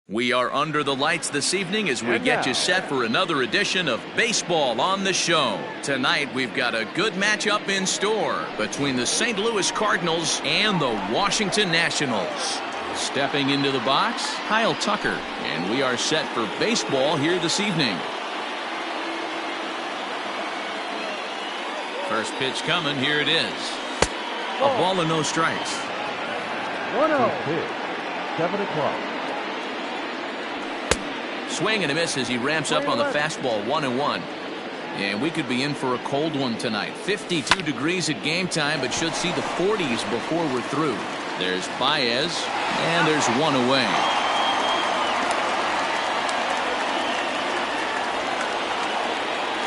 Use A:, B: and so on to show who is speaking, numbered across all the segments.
A: We are under the lights this evening as we get you set for another edition of Baseball on the Show. Tonight, we've got a good matchup in store between the St. Louis Cardinals and the Washington Nationals. Stepping into the box, Kyle Tucker, and we are set for baseball here this evening. First pitch coming, here it is. A ball and no strikes.
B: 1-0. 7 o'clock.
A: Swing and a miss as he ramps up on the fastball, 1-1. And we could be in for a cold one tonight. 52 degrees at game time, but should see the 40s before we're through. There's Baez, and there's one away.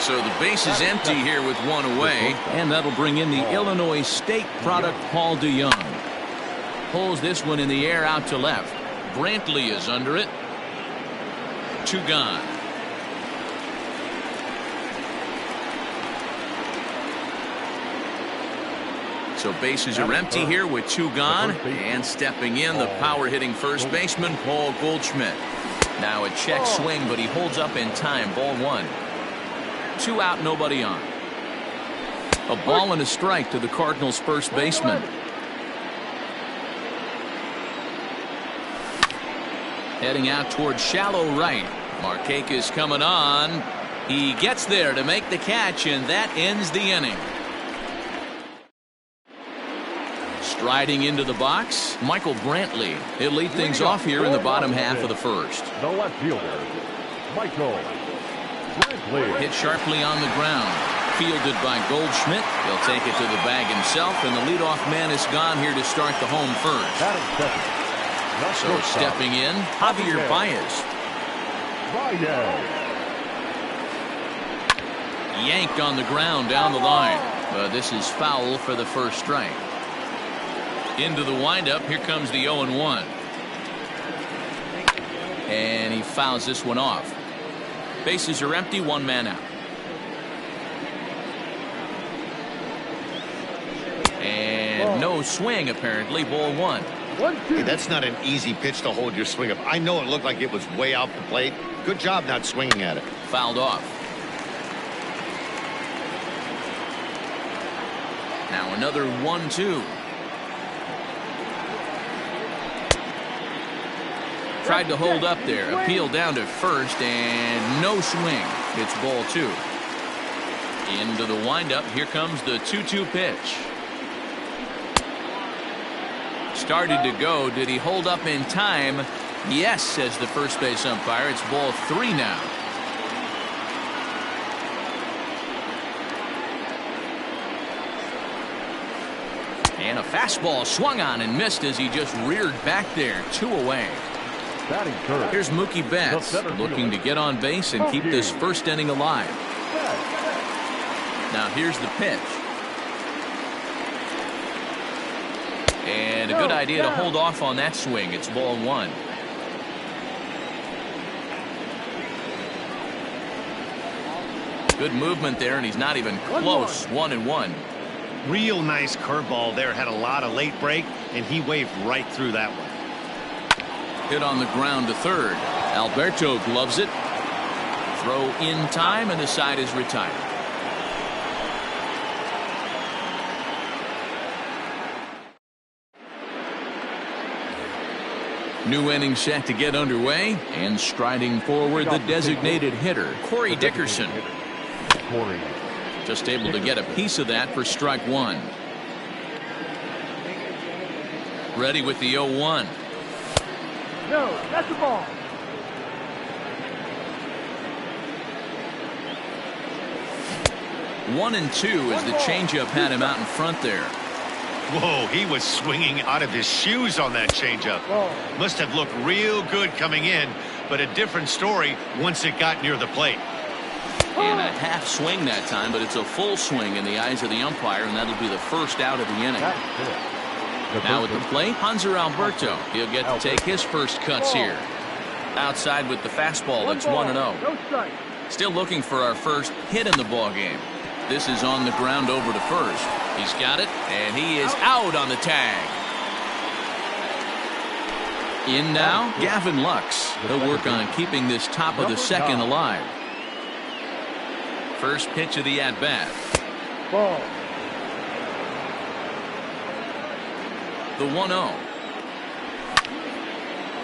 A: So the base is empty here with one away, and that'll bring in the Illinois State product, Paul DeYoung. Pulls this one in the air out to left. Brantley is under it. 2 gone. So bases are empty here with 2 gone, and stepping in the power hitting first baseman Paul Goldschmidt. Now a check swing, but he holds up in time. Ball 1. 2 out, nobody on. A ball and a strike to the Cardinals first baseman. Heading out towards shallow right. Markakis coming on. He gets there to make the catch, and that ends the inning. Striding into the box, Michael Brantley. He'll lead things off here in the bottom half of the first.
B: The left fielder, Michael Brantley.
A: Hit sharply on the ground. Fielded by Goldschmidt. He'll take it to the bag himself, and the leadoff man is gone here to start the home first. So stepping in, Javier Baez. Yanked on the ground down the line. But this is foul for the first strike. Into the windup, here comes the 0-1. And he fouls this one off. Bases are empty, 1 man out. And no swing apparently, ball 1.
C: Hey, that's not an easy pitch to hold your swing up. I know it looked like it was way out the plate. Good job not swinging at it.
A: Fouled off. Now another 1-2. Tried to hold up there. Appeal down to first, and no swing. It's ball 2. Into the windup. Here comes the 2-2 pitch. Started to go. Did he hold up in time? Yes, says the first base umpire. It's ball 3 now. And a fastball swung on and missed as he just reared back there. 2 away. Here's Mookie Betts looking to get on base and keep this first inning alive. Now here's the pitch. And a good idea to hold off on that swing. It's ball 1. Good movement there, and he's not even close. 1-1.
C: Real nice curveball there. Had a lot of late break, and he waved right through that one.
A: Hit on the ground to third. Alberto gloves it. Throw in time, and the side is retired. New inning set to get underway, and striding forward the designated hitter, Corey Dickerson. Just able to get a piece of that for strike 1. Ready with the 0-1.
B: No, that's the ball.
A: One and 2 as the changeup had him out in front there.
C: Whoa, he was swinging out of his shoes on that changeup. Must have looked real good coming in, but a different story once it got near the plate.
A: And a half swing that time, but it's a full swing in the eyes of the umpire, and that'll be the first out of the inning. Now at the plate, Hanser Alberto. He'll get to take his first cuts here. Outside with the fastball, it's 1-0. Still looking for our first hit in the ball game. This is on the ground over to first. He's got it, and he is out on the tag. In now, Gavin Lux. He'll work on keeping this top of the second alive. First pitch of the at-bat.
B: Ball.
A: The 1-0.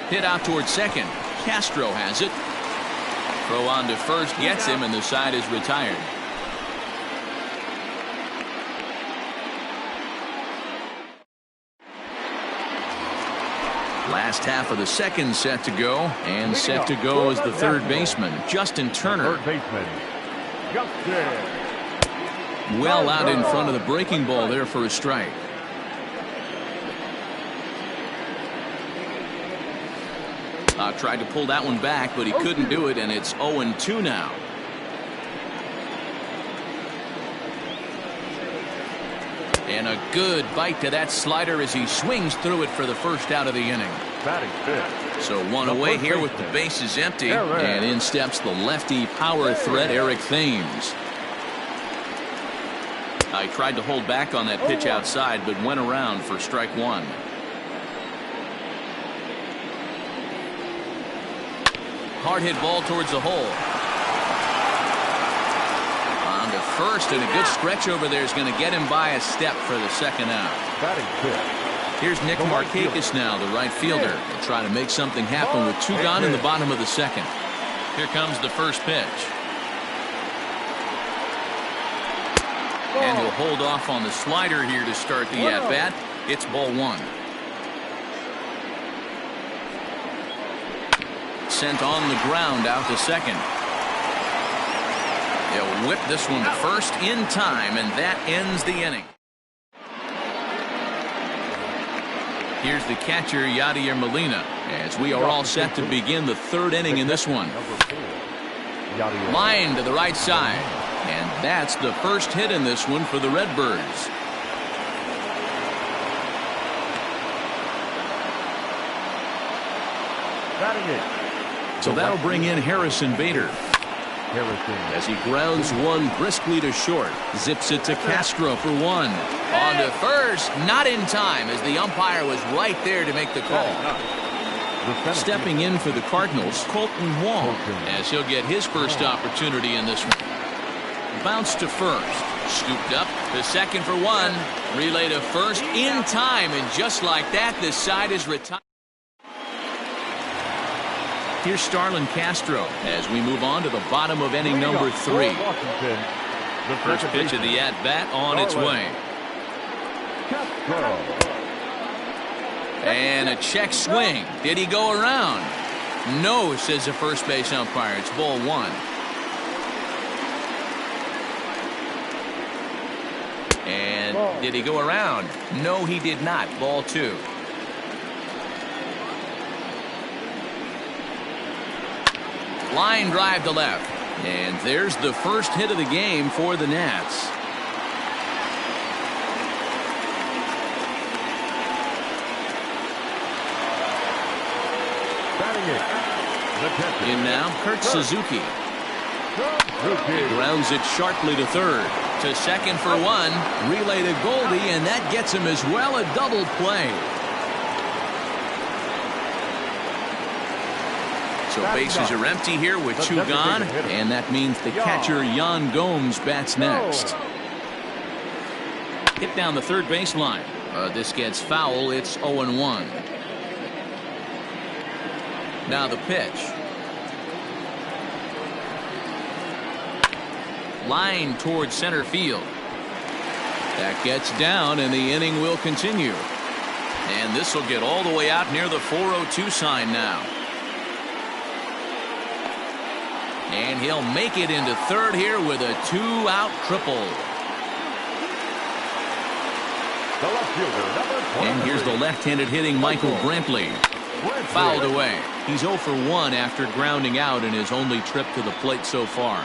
A: Hit out towards second. Castro has it. Throw on to first gets him, and the side is retired. Last half of the second set to go, and set to go is the third baseman, Justin Turner.
B: Third baseman, Justin.
A: Well out in front of the breaking ball there for a strike. Tried to pull that one back, but he couldn't do it, and it's 0-2 now. And a good bite to that slider as he swings through it for the first out of the inning.
B: Batting fifth.
A: So one away here with the bases empty, and in steps the lefty power threat, Eric Thames. I tried to hold back on that pitch outside, but went around for strike one. Hard hit ball towards the hole. On to first, and a good stretch over there is going to get him by a step for the second out.
B: Batting fifth.
A: Here's Nick Markakis now, the right fielder. He'll try to make something happen with two gone in the bottom of the second. Here comes the first pitch. And he'll hold off on the slider here to start the at-bat. It's ball one. Sent on the ground out to second. They'll whip this one to first in time, and that ends the inning. Here's the catcher, Yadier Molina, as we are all set to begin the third inning in this one. Line to the right side, and that's the first hit in this one for the Redbirds. So that'll bring in Harrison Bader. As he grounds one briskly to short. Zips it to Castro for one. On to first. Not in time, as the umpire was right there to make the call. Stepping in for the Cardinals, Colton Wong, as he'll get his first opportunity in this one. Bounce to first. Scooped up to second for one. Relay to first in time, and just like that, this side is retired. Here's Starlin Castro as we move on to the bottom of inning number 3. The first pitch of the at-bat on its way. And a check swing. Did he go around? No, says the first base umpire. It's ball one. And did he go around? No, he did not. Ball two. Line drive to left. And there's the first hit of the game for the Nats. In now, Kurt Suzuki. He grounds it sharply to third. To second for one. Relay to Goldie, and that gets him as well, a double play. So bases are empty here with two gone, and that means the catcher Yan Gomes bats next. Hit down the third baseline. This gets foul. It's 0-1. Now the pitch. Line towards center field. That gets down, and the inning will continue. And this will get all the way out near the 4-0-2 sign now. And he'll make it into third here with a two-out triple. And here's the left-handed hitting Michael Brantley. Fouled away. He's 0 for 1 after grounding out in his only trip to the plate so far.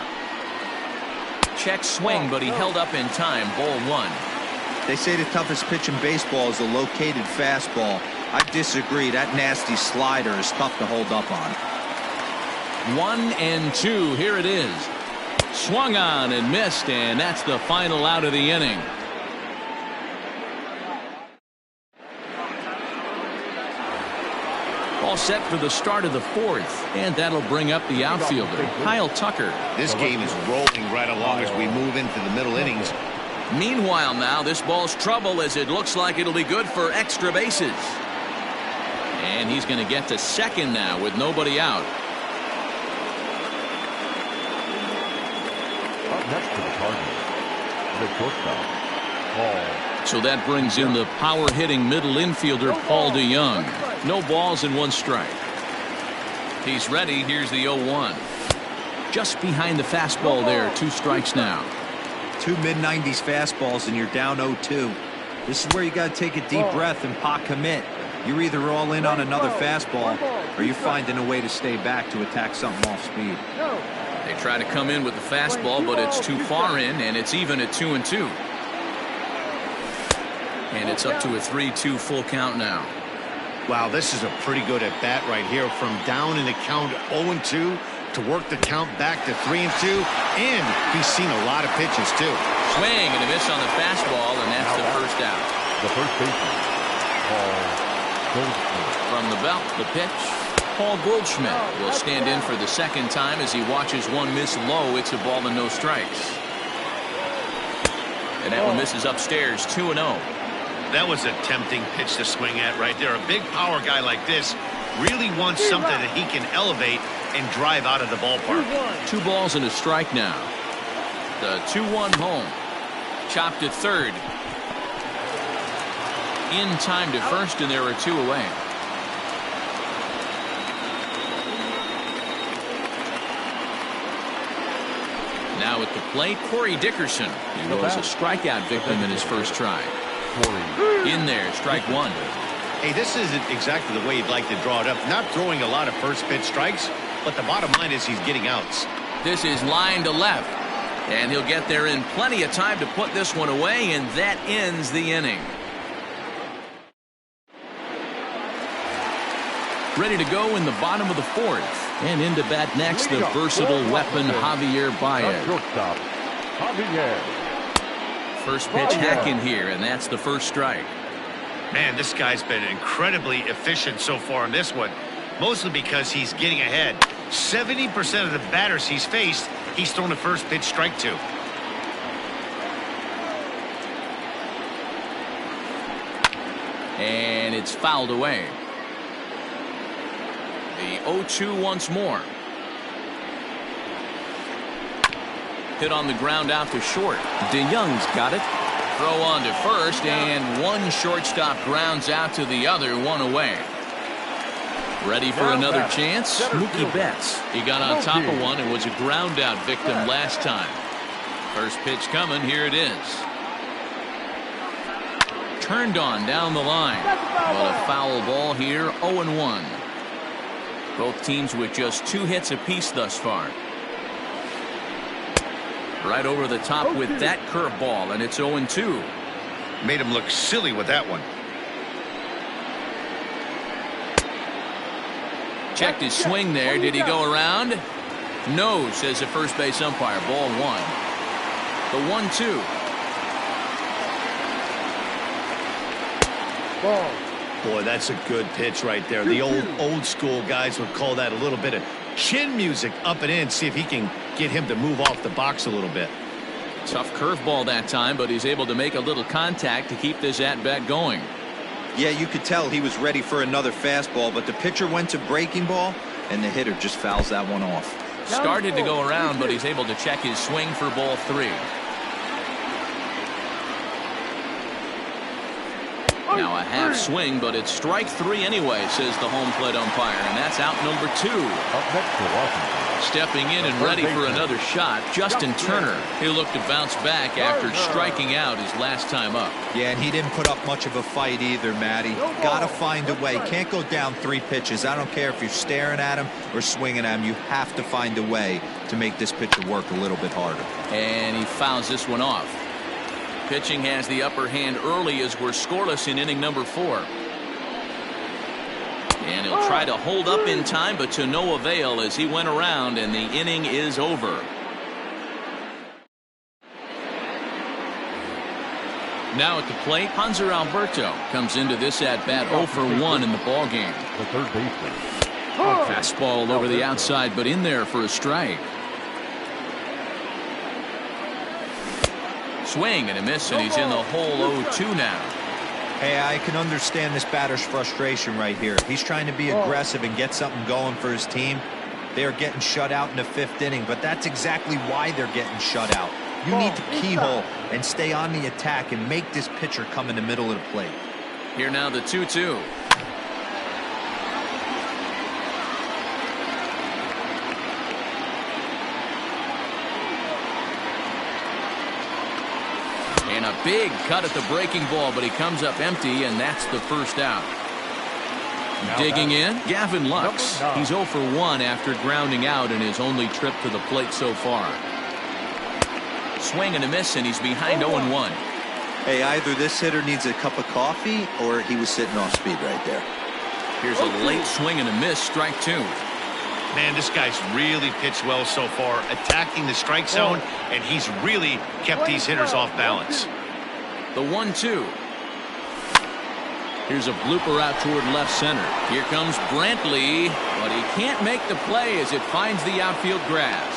A: Check swing, but he held up in time. Ball one.
D: They say the toughest pitch in baseball is the located fastball. I disagree. That nasty slider is tough to hold up on.
A: 1-2. Here it is. Swung on and missed, and that's the final out of the inning. All set for the start of the fourth, and that'll bring up the outfielder, Kyle Tucker.
C: This game is rolling right along as we move into the middle innings.
A: Meanwhile now, this ball's trouble as it looks like it'll be good for extra bases. And he's going to get to second now with nobody out.
B: Up next to the Cardinals, the shortstop, Paul.
A: So that brings in the power-hitting middle infielder, Paul DeYoung. No balls and 1 strike. He's ready. Here's the 0-1. Just behind the fastball there. 2 strikes now.
D: 2 mid-90s fastballs and you're down 0-2. This is where you got to take a deep breath and pot commit. You're either all in on another fastball or you're finding a way to stay back to attack something off speed.
A: They try to come in with the fastball, but it's too far in, and it's even at 2-2. And it's up to a 3-2 full count now.
C: Wow, this is a pretty good at bat right here. From down in the count 0-2 to work the count back to 3-2, and he's seen a lot of pitches too.
A: Swing and a miss on the fastball, and that's the first out.
B: The first baseman, Paul Goldschmidt.
A: From the belt, the pitch. Paul Goldschmidt will stand in for the second time as he watches one miss low. It's a ball and no strikes. And that one misses upstairs, 2-0.
C: That was a tempting pitch to swing at right there. A big power guy like this really wants something that he can elevate and drive out of the ballpark.
A: 2 balls and a strike now. The 2-1 home. Chopped at third. In time to first, and there are 2 away. Now at the plate, Corey Dickerson. He was a strikeout victim in his first try. In there, strike 1.
C: Hey, this isn't exactly the way you'd like to draw it up. Not throwing a lot of first pitch strikes, but the bottom line is he's getting outs.
A: This is line to left, and he'll get there in plenty of time to put this one away, and that ends the inning. Ready to go in the bottom of the fourth. And into bat next, the versatile weapon, Javier Baez.
B: Shortstop, Javier.
A: First pitch hacking here, and that's the first strike.
C: Man, this guy's been incredibly efficient so far in this one, mostly because he's getting ahead. 70% of the batters he's faced, he's thrown a first pitch strike to.
A: And it's fouled away. The 0-2 once more. Hit on the ground out to short. DeYoung's got it. Throw on to first, and one shortstop grounds out to the other, 1 away. Ready for another chance? Mookie Betts. He got on top of one and was a ground out victim last time. First pitch coming. Here it is. Turned on down the line. But a foul ball here, 0-1. Both teams with just 2 hits apiece thus far. Right over the top with that curveball, and it's 0-2.
C: Made him look silly with that one.
A: Checked his swing there. Did he go around? No, says the first base umpire. Ball 1. The 1-2.
B: Ball.
C: Boy, that's a good pitch right there. The old school guys would call that a little bit of chin music up and in. See if he can get him to move off the box a little bit.
A: Tough curveball that time, but he's able to make a little contact to keep this at-bat going.
D: Yeah, you could tell he was ready for another fastball, but the pitcher went to breaking ball, and the hitter just fouls that one off.
A: Started to go around, but he's able to check his swing for ball 3. Now a half swing, but it's strike 3 anyway, says the home plate umpire, and that's out number 2.
B: Up next to Washington.
A: Stepping in and ready for another shot, Justin Turner. He'll look to bounce back after striking out his last time up.
D: Yeah, and he didn't put up much of a fight either, Matty. Got to find a way. Can't go down 3 pitches. I don't care if you're staring at him or swinging at him. You have to find a way to make this pitcher work a little bit harder.
A: And he fouls this one off. Pitching has the upper hand early as we're scoreless in inning number 4. And he'll try to hold up in time, but to no avail as he went around, and the inning is over. Now at the plate, Hanser Alberto comes into this at-bat 0 for 1 in the ballgame.
B: The third baseman.
A: Fastball over the outside, but in there for a strike. Swing and a miss, and he's in the hole 0-2 now.
D: Hey, I can understand this batter's frustration right here. He's trying to be aggressive and get something going for his team. They are getting shut out in the 5th inning, but that's exactly why they're getting shut out. You need to keyhole and stay on the attack and make this pitcher come in the middle of the plate.
A: Here now the 2-2. And a big cut at the breaking ball, but he comes up empty, and that's the first out. Digging in, Gavin Lux. He's 0 for 1 after grounding out in his only trip to the plate so far. Swing and a miss, and he's behind 0-1.
D: Hey, either this hitter needs a cup of coffee or he was sitting off speed right there.
A: Here's a late swing and a miss, strike 2.
C: Man, this guy's really pitched well so far, attacking the strike zone, and he's really kept these hitters off balance.
A: The 1-2. Here's a blooper out toward left center. Here comes Brantley, but he can't make the play as it finds the outfield grass.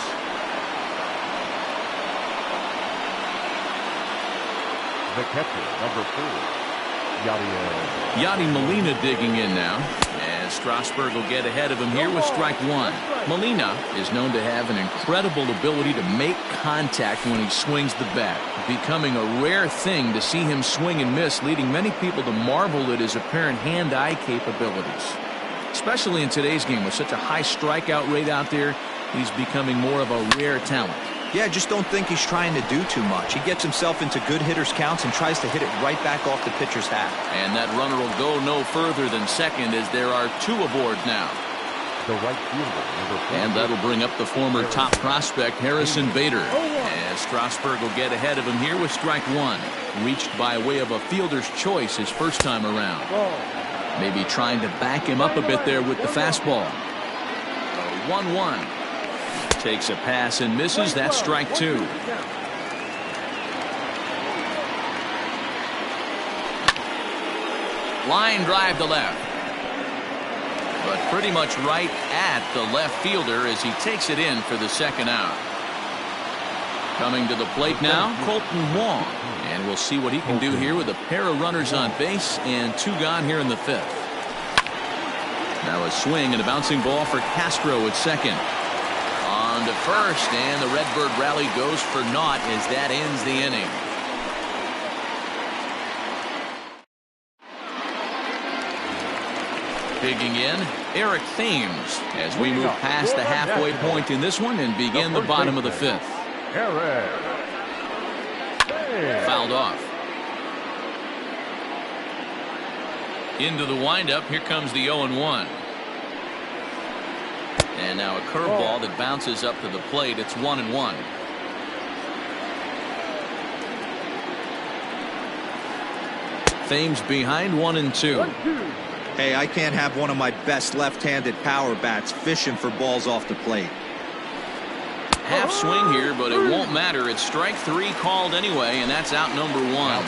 B: The catcher, number 4,
A: Yadi Molina digging in now, as Strasburg will get ahead of him here with strike 1. Molina is known to have an incredible ability to make contact when he swings the bat, becoming a rare thing to see him swing and miss, leading many people to marvel at his apparent hand-eye capabilities. Especially in today's game with such a high strikeout rate out there, he's becoming more of a rare talent.
D: Yeah, I just don't think he's trying to do too much. He gets himself into good hitters' counts and tries to hit it right back off the pitcher's hat.
A: And that runner will go no further than second as there are 2 aboard now.
B: the right fielder, number 4.
A: And that'll bring up the former top prospect, Harrison Bader. As Strasburg will get ahead of him here with strike 1. Reached by way of a fielder's choice his first time around. Maybe trying to back him up a bit there with the fastball. 1-1. Takes a pass and misses. That's strike 2. Line drive to left. But pretty much right at the left fielder as he takes it in for the second out. Coming to the plate now, Colton Wong. And we'll see what he can do here with a pair of runners on base and 2 gone here in the 5th. Now a swing and a bouncing ball for Castro at second. On to first, and the Redbird rally goes for naught as that ends the inning. Digging in, Eric Thames as we move past the halfway point in this one and begin the bottom of the 5th. Fouled off. Into the windup, here comes the 0-1. And now a curveball that bounces up to the plate. It's 1-1. Thames behind 1-2.
D: Hey, I can't have one of my best left-handed power bats fishing for balls off the plate.
A: Half swing here, but it won't matter. It's strike 3 called anyway, and that's out number 1.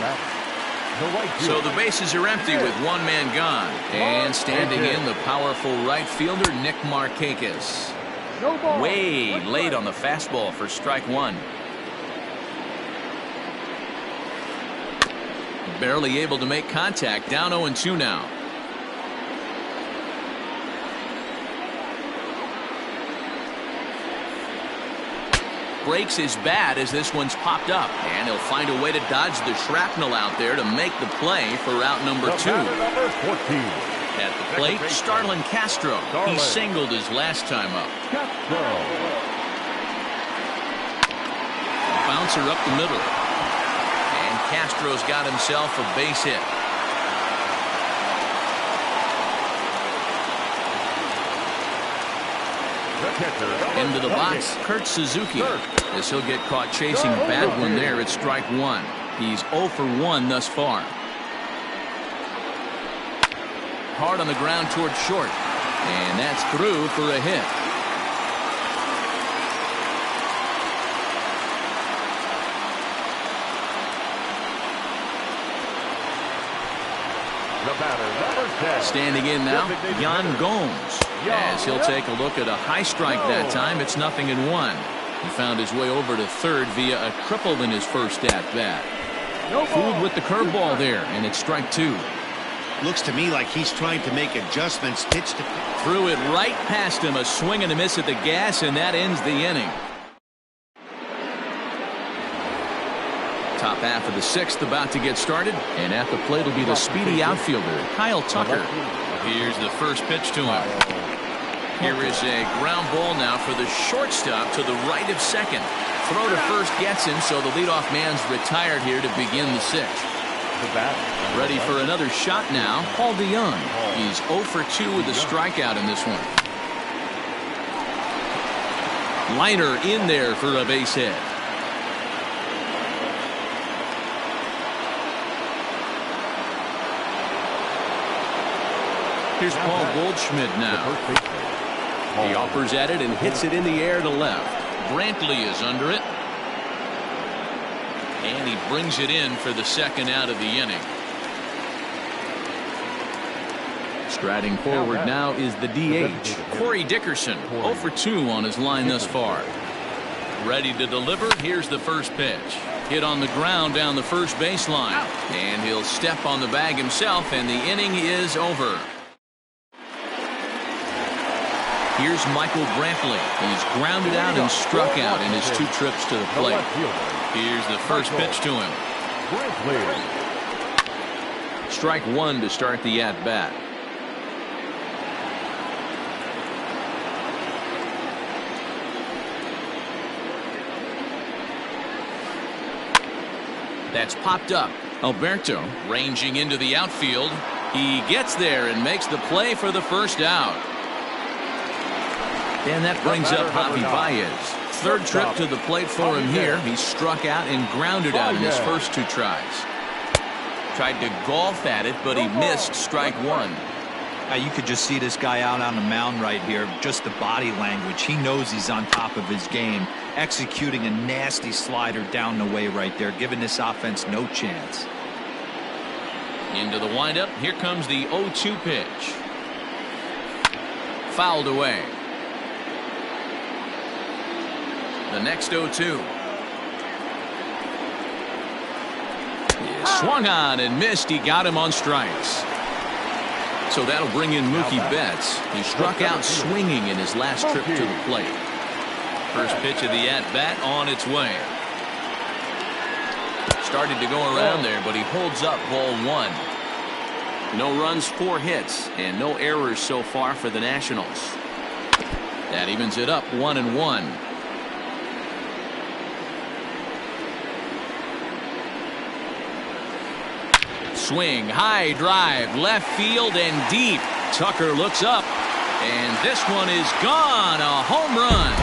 A: So the bases are empty with 1 man gone. And standing in, the powerful right fielder, Nick Markakis. Way late on the fastball for strike 1. Barely able to make contact. Down 0-2 now. Breaks his bat as this one's popped up, and he'll find a way to dodge the shrapnel out there to make the play for out number 2. At the plate, Starlin Castro. He singled his last time up. A bouncer up the middle, and Castro's got himself a base hit. Into the box, Kurt Suzuki. As he'll get caught chasing a bad one there at strike 1. He's 0 for 1 thus far. Hard on the ground toward short. And that's through for a hit.
B: The batter, number 10.
A: Standing in now, Yan Gomes. As he'll take a look at a high strike that time, it's 0-1. He found his way over to third via a triple in his first at-bat. Fooled with the curveball there, and it's strike 2.
C: Looks to me like he's trying to make adjustments. Pitch to
A: Threw it right past him, a swing and a miss at the gas, and that ends the inning. Top half of the 6th about to get started, and at the plate will be the speedy outfielder, Kyle Tucker. Here's the first pitch to him. Here is a ground ball now for the shortstop to the right of second. Throw to first gets him, so the leadoff man's retired here to begin the 6th. Ready for another shot now, Paul DeYoung. He's 0 for 2 with a strikeout in this one. Liner in there for a base hit. Here's Paul Goldschmidt now. He offers at it and hits it in the air to left. Brantley is under it. And he brings it in for the second out of the inning. Striding forward now is the DH, Corey Dickerson, 0 for 2 on his line thus far. Ready to deliver. Here's the first pitch. Hit on the ground down the first baseline. And he'll step on the bag himself, and the inning is over. Here's Michael Brantley. He's grounded out and struck out in his 2 trips to the plate. Here's the first pitch to him. Strike 1 to start the at-bat. That's popped up. Alberto ranging into the outfield. He gets there and makes the play for the first out. And that brings up Javi Baez. 3rd trip to the plate for him here. He struck out and grounded out in his first 2 tries. Tried to golf at it, but he missed strike 1.
D: Now you could just see this guy out on the mound right here. Just the body language. He knows he's on top of his game. Executing a nasty slider down the way right there, giving this offense no chance.
A: Into the windup. Here comes the 0-2 pitch. Fouled away. The next 0-2. Swung on and missed. He got him on strikes. So that'll bring in Mookie Betts. He struck out swinging in his last trip to the plate. First pitch of the at-bat on its way. Started to go around there, but he holds up ball 1. No runs, 4 hits, and no errors so far for the Nationals. That evens it up 1-1. Swing, high drive, left field and deep. Tucker looks up, and this one is gone. A home run.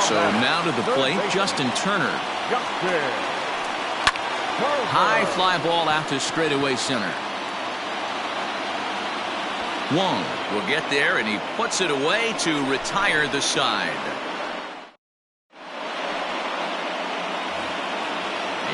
A: So now to the plate, Justin Turner. High fly ball out to straightaway center. Wong will get there, and he puts it away to retire the side.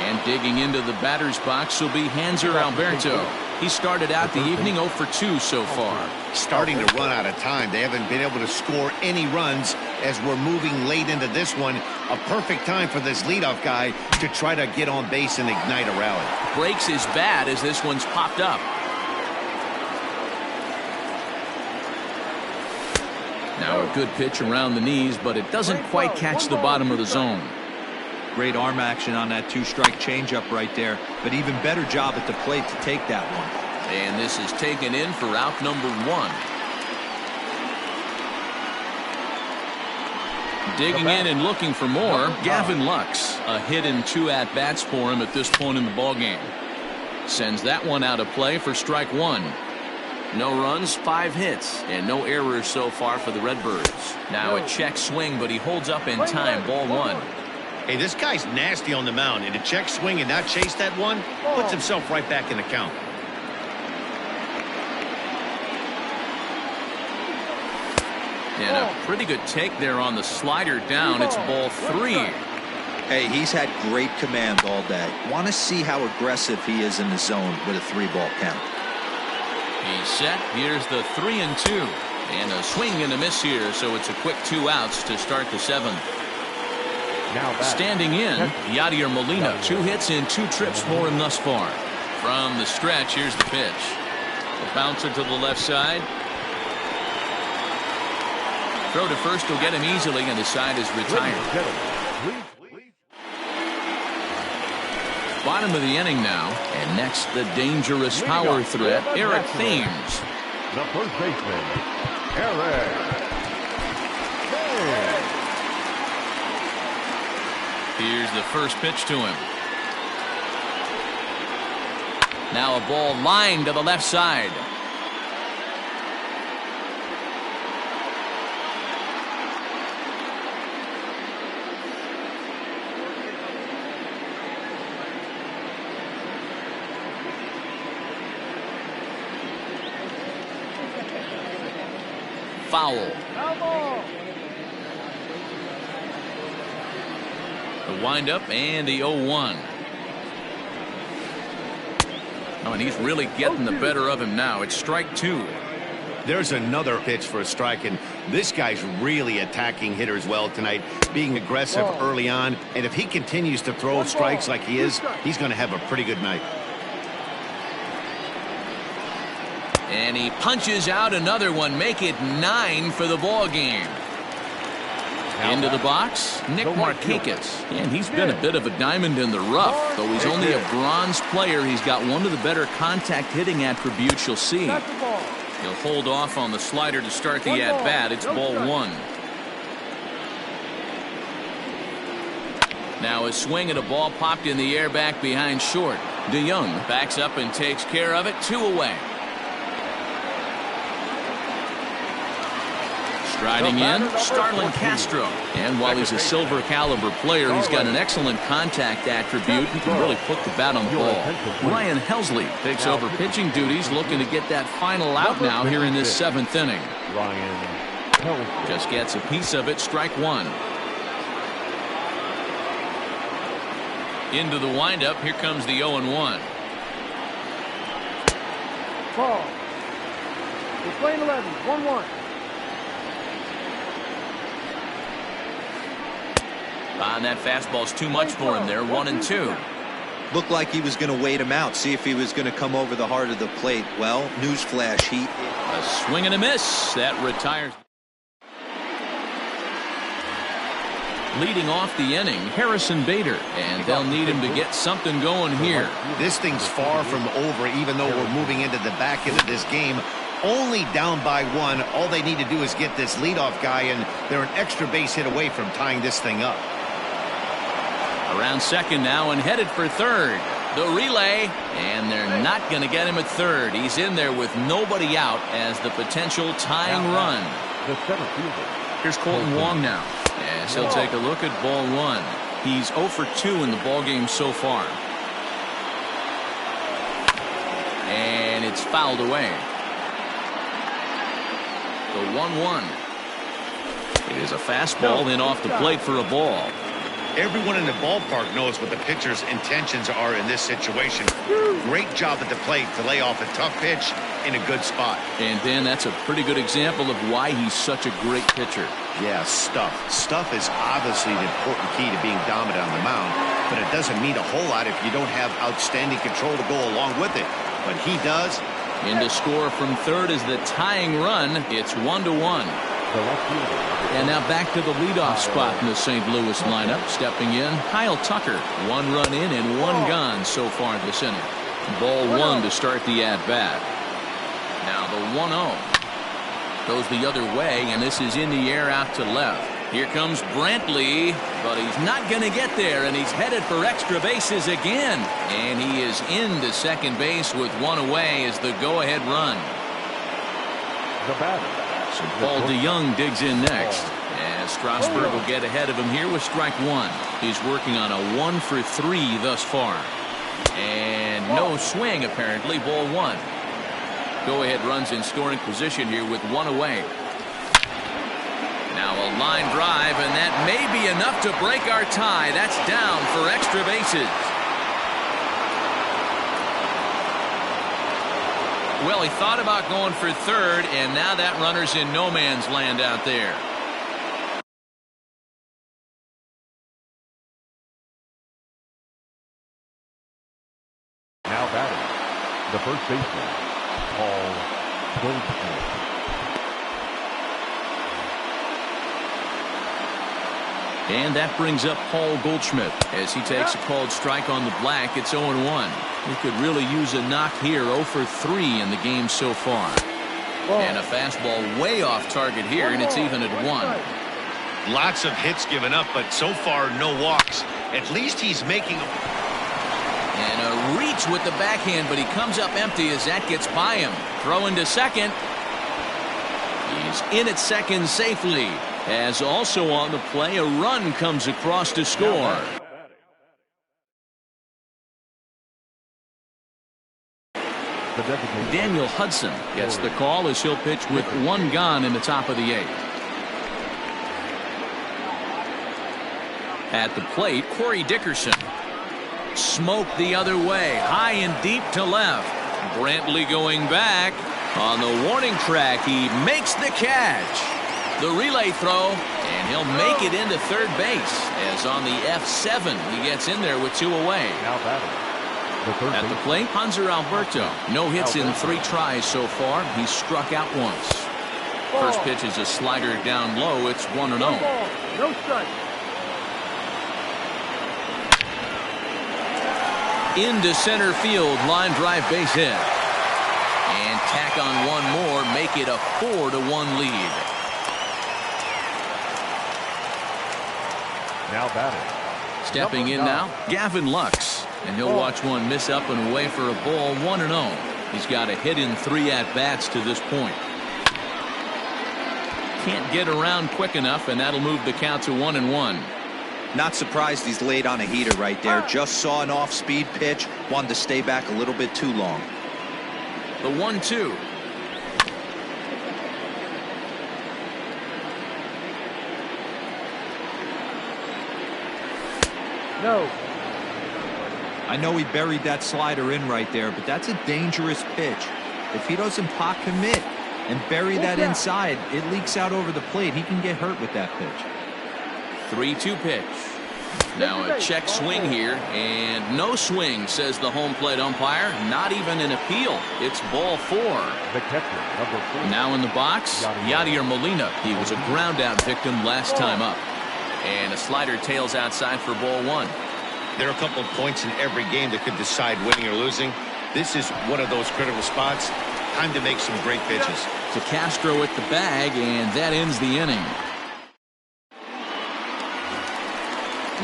A: And digging into the batter's box will be Hanser Alberto. He started out the evening 0 for 2 so far.
C: Starting to run out of time. They haven't been able to score any runs as we're moving late into this one. A perfect time for this leadoff guy to try to get on base and ignite a rally.
A: Breaks his bat as this one's popped up. Now a good pitch around the knees, but it doesn't quite catch the bottom of the zone.
D: Great arm action on that 2-strike changeup right there, but even better job at the plate to take that one.
A: And this is taken in for out number 1. Digging in and looking for more, Gavin Lux. A hit in 2 at-bats for him at this point in the ballgame. Sends that one out of play for strike 1. No runs, 5 hits, and no errors so far for the Redbirds. Now a check swing, but he holds up in time, ball 1.
C: Hey, this guy's nasty on the mound, and to check swing and not chase that one puts himself right back in the count.
A: And a pretty good take there on the slider down. It's ball 3.
D: Hey, he's had great command all day. Want to see how aggressive he is in the zone with a 3-ball count.
A: He's set. Here's the 3-2. And a swing and a miss here, so it's a quick 2 outs to start the 7th. Standing in, Yadier Molina. 2 hits in 2 trips for him thus far. From the stretch, here's the pitch. The bouncer to the left side. Throw to first will get him easily, and the side is retired. Bottom of the inning now, and next the dangerous power threat, Eric Thames.
B: The first baseman, Eric Thames.
A: Here's the first pitch to him. Now a ball lined to the left side. Foul. The windup and the 0-1. Oh, and he's really getting the better of him now. It's strike 2.
C: There's another pitch for a strike, and this guy's really attacking hitters well tonight, being aggressive early on. And if he continues to throw strikes like he is, he's going to have a pretty good night.
A: And he punches out another one, make it 9 for the ball game. Into the box, Nick Markakis. And he's been a bit of a diamond in the rough. Though he's only a bronze player, he's got one of the better contact hitting attributes you'll see. He'll hold off on the slider to start the at-bat. It's ball 1. Now a swing at a ball popped in the air back behind short. DeYoung backs up and takes care of it. 2 away. Striding in, Starlin Castro. And while he's a silver caliber player, he's got an excellent contact attribute. He can really put the bat on the ball. Ryan Helsley takes over pitching duties, looking to get that final out now here in this 7th inning. Just gets a piece of it, strike 1. Into the windup, here comes the 0-1.
E: Ball. We're playing 11, 1-1.
A: And that fastball's too much for him there, 1-2.
D: Looked like he was going to wait him out, see if he was going to come over the heart of the plate. Well, newsflash,
A: a swing and a miss. That retires. Leading off the inning, Harrison Bader, and they'll need him to get something going here.
C: This thing's far from over, even though we're moving into the back end of this game. Only down by 1. All they need to do is get this leadoff guy, and they're an extra base hit away from tying this thing up.
A: Around second now and headed for third. The relay, and they're not going to get him at third. He's in there with nobody out as the potential tying run. Here's Colton Wong now. Yes, he'll take a look at ball 1. He's 0 for 2 in the ball game so far. And it's fouled away. The 1-1. It is a fastball in off the plate for a ball.
C: Everyone in the ballpark knows what the pitcher's intentions are in this situation. Great job at the plate to lay off a tough pitch in a good spot.
A: And then that's a pretty good example of why he's such a great pitcher.
C: Yeah, stuff. Stuff is obviously the important key to being dominant on the mound, but it doesn't mean a whole lot if you don't have outstanding control to go along with it. But he does.
A: In to score from third is the tying run. It's 1-1. And now back to the leadoff spot in the St. Louis lineup. Stepping in, Kyle Tucker. 1 run in and 1 gone so far this inning. Ball 1 to start the at-bat. Now the 1-0 goes the other way, and this is in the air out to left. Here comes Brantley, but he's not going to get there, and he's headed for extra bases again. And he is into second base with 1 away as the go-ahead run.
B: The batter.
A: So Paul DeYoung digs in next. And Strasburg will get ahead of him here with strike 1. He's working on a 1 for 3 thus far. And no swing, apparently. Ball 1. Go-ahead runs in scoring position here with 1 away. Now a line drive, and that may be enough to break our tie. That's down for extra bases. Well, he thought about going for third, and now that runner's in no man's land out there.
B: Now batting, the first baseman, Paul Goldschmidt.
A: And that brings up Paul Goldschmidt as he takes a called strike on the black. It's 0-1. He could really use a knock here. 0 for 3 in the game so far. And a fastball way off target here, and it's even at 1.
C: Lots of hits given up, but so far no walks. At least he's making them.
A: And a reach with the backhand, but he comes up empty as that gets by him. Throw into second. He's in at second safely. As also on the play, a run comes across to score. Daniel Hudson gets the call as he'll pitch with 1 gone in the top of the 8th. At the plate, Corey Dickerson. Smoke the other way, high and deep to left. Brantley going back. On the warning track, he makes the catch. The relay throw, and he'll make it into third base. As on the F7, he gets in there with 2 away.
B: Now batting,
A: At the plate, Hanser Alberto. No hits in 3 tries so far. He's struck out once. First pitch is a slider down low. It's 1-0.
E: No strike.
A: Into center field, line drive base hit. And tack on 1 more, make it a 4-1 lead.
B: now batting.
A: Stepping in now, Gavin Lux. And he'll watch one miss up and away for a ball. 1-0. He's got a hit in 3 at-bats to this point. Can't get around quick enough, and that'll move the count to 1-1.
D: Not surprised he's laid on a heater right there. Just saw an off-speed pitch. Wanted to stay back a little bit too long.
A: The 1-2.
E: No.
D: I know he buried that slider in right there, but that's a dangerous pitch. If he doesn't pot commit and bury that inside, it leaks out over the plate. He can get hurt with that pitch.
A: 3-2 pitch. Now a check swing here, and no swing, says the home plate umpire. Not even an appeal. It's ball 4.
B: The catcher, number 4.
A: Now in the box, Yadier Molina. He was a ground out victim last time up. And a slider tails outside for ball 1.
C: There are a couple of points in every game that could decide winning or losing. This is one of those critical spots. Time to make some great pitches.
A: To Castro at the bag, and that ends the inning.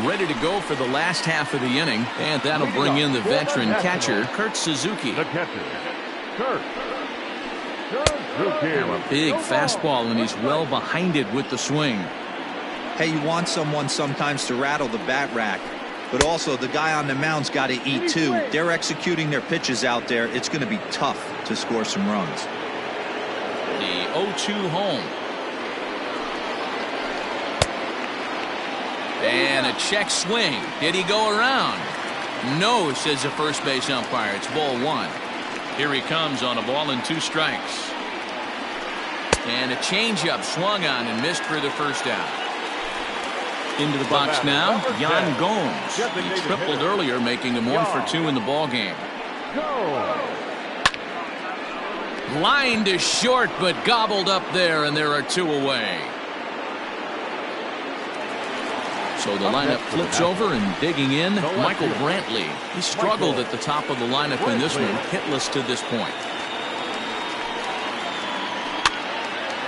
A: Ready to go for the last half of the inning, and that'll bring in the veteran catcher, Kurt Suzuki.
B: The catcher, Kurt Suzuki.
A: Now a big fastball, and he's well behind it with the swing.
D: Hey, you want someone sometimes to rattle the bat rack, but also the guy on the mound's got to eat too. They're executing their pitches out there. It's going to be tough to score some runs.
A: The 0-2 home. And a check swing. Did he go around? No, says the first base umpire. It's ball 1. Here he comes on a ball and 2 strikes. And a changeup swung on and missed for the first out. Into the box now, Yan Gomes. He tripled earlier, making him 1 for 2 in the ball game. Line to short, but gobbled up there, and there are 2 away. So the lineup flips over, and digging in, Michael Brantley. He struggled at the top of the lineup in this one, hitless to this point.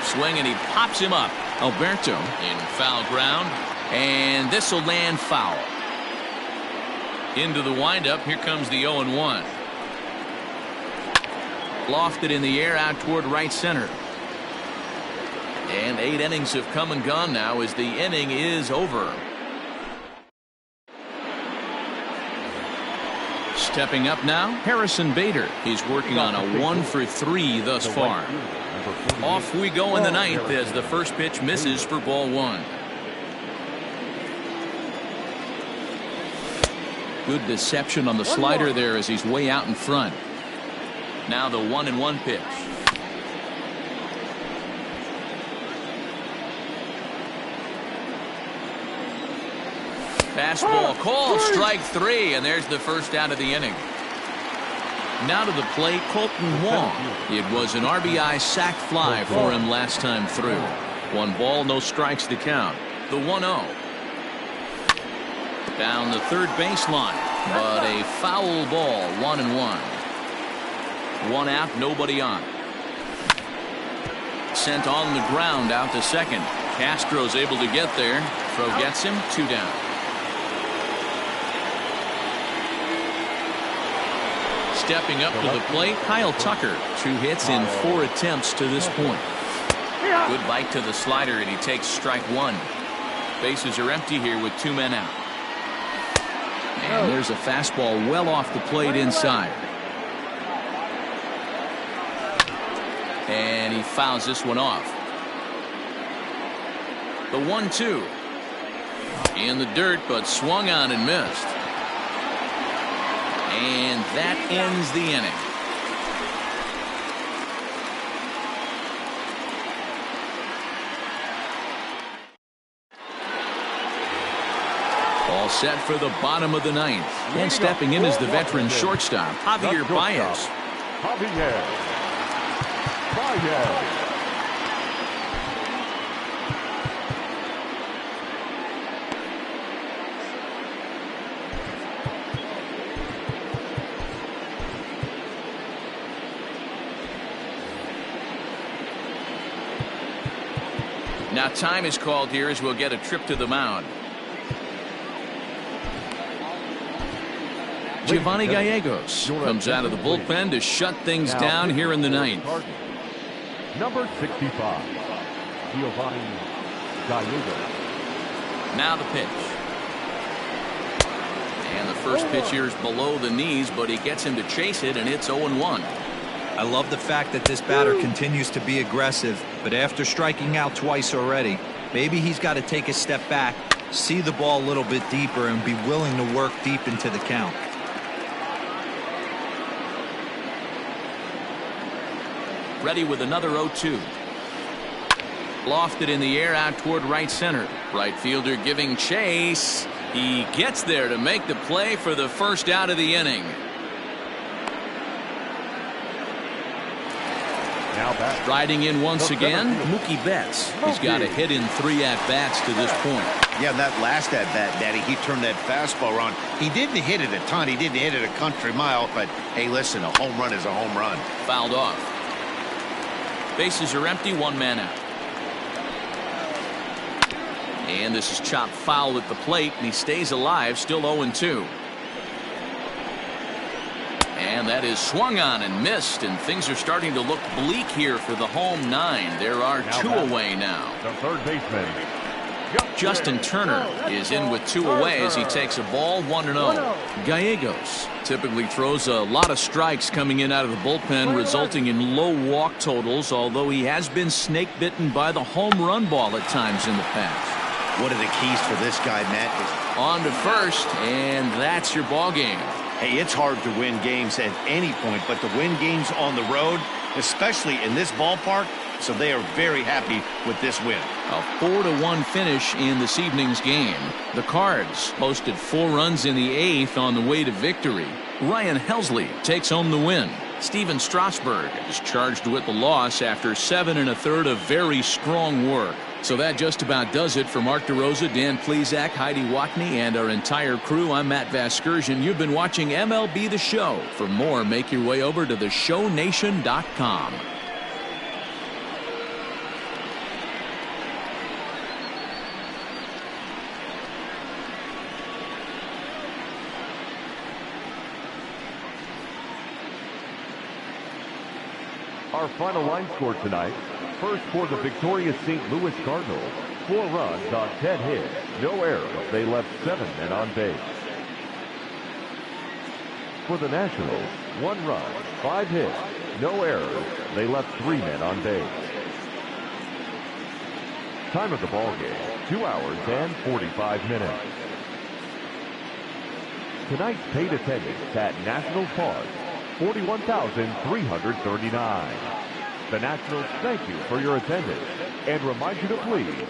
A: Swing, and he pops him up. Alberto in foul ground, and this will land foul. Into the windup, here comes the 0-1. Lofted in the air out toward right center. And 8 innings have come and gone now as the inning is over. Stepping up now, Harrison Bader. He's working on a 1 for 3 thus far.
B: Number 48.
A: Off we go in the ninth as the first pitch misses for ball one. Good deception on the slider there as he's way out in front. Now the 1-1 pitch. Fastball called, strike three, and there's the first out of the inning. Now to the plate, Colton Wong. It was an RBI sac fly for him last time through. 1 ball, no strikes to count. The 1-0. Down the third baseline, but a foul ball, 1-1. 1 out, nobody on. Sent on the ground out to second. Castro's able to get there. Throw gets him, 2 down. Stepping up to the plate, Kyle Tucker. 2 hits in 4 attempts to this point. Good bite to the slider, and he takes strike 1. Bases are empty here with 2 men out. And there's a fastball well off the plate inside. And he fouls this one off. The 1-2. In the dirt, but swung on and missed. And that ends the inning. All set for the bottom of the ninth. And stepping in is the veteran shortstop, Javier Baez.
B: Javier Baez.
A: Now time is called here as we'll get a trip to the mound. Giovanni Gallegos comes out of the bullpen to shut things down here in the ninth.
B: Number 65, Giovanni Gallegos.
A: Now the pitch. And the first pitch here is below the knees, but he gets him to chase it, and it's 0-1.
D: I love the fact that this batter continues to be aggressive, but after striking out twice already, maybe he's got to take a step back, see the ball a little bit deeper, and be willing to work deep into the count.
A: Ready with another 0-2. Lofted in the air out toward right center. Right fielder giving chase. He gets there to make the play for the first out of the inning. Riding in once again, Mookie Betts. He's got a hit in 3 at-bats to this point.
C: Yeah, that last at-bat, Daddy, he turned that fastball around. He didn't hit it a ton. He didn't hit it a country mile. But, hey, listen, a home run is a home run.
A: Fouled off. Bases are empty, 1 man out. And this is chopped foul at the plate, and he stays alive, still 0-2. And that is swung on and missed, and things are starting to look bleak here for the home 9. There are 2 away now.
B: The third baseman,
A: Justin Turner is in with 2 away as he takes a ball, 1-0. Gallegos typically throws a lot of strikes coming in out of the bullpen, resulting in low walk totals, although he has been snake bitten by the home run ball at times in the past.
C: One of the keys for this guy, Matt, is
A: on to first, and that's your ball game.
C: Hey, it's hard to win games at any point, but to win games on the road, especially in this ballpark, so they are very happy with this win.
A: A 4-1 finish in this evening's game. The Cards posted 4 runs in the 8th on the way to victory. Ryan Helsley takes home the win. Steven Strasburg is charged with the loss after 7 1/3 of very strong work. So that just about does it for Mark DeRosa, Dan Plesac, Heidi Watney, and our entire crew. I'm Matt Vasgersian. You've been watching MLB The Show. For more, make your way over to theshownation.com.
B: Our final line score tonight. First for the victorious St. Louis Cardinals, 4 runs on 10 hits, no errors. They left 7 men on base. For the Nationals, 1 run, 5 hits, no errors. They left 3 men on base. Time of the ball game, 2 hours and 45 minutes. Tonight's paid attendance at Nationals Park, 41,339. The Nationals thank you for your attendance and remind you to please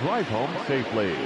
B: drive home safely.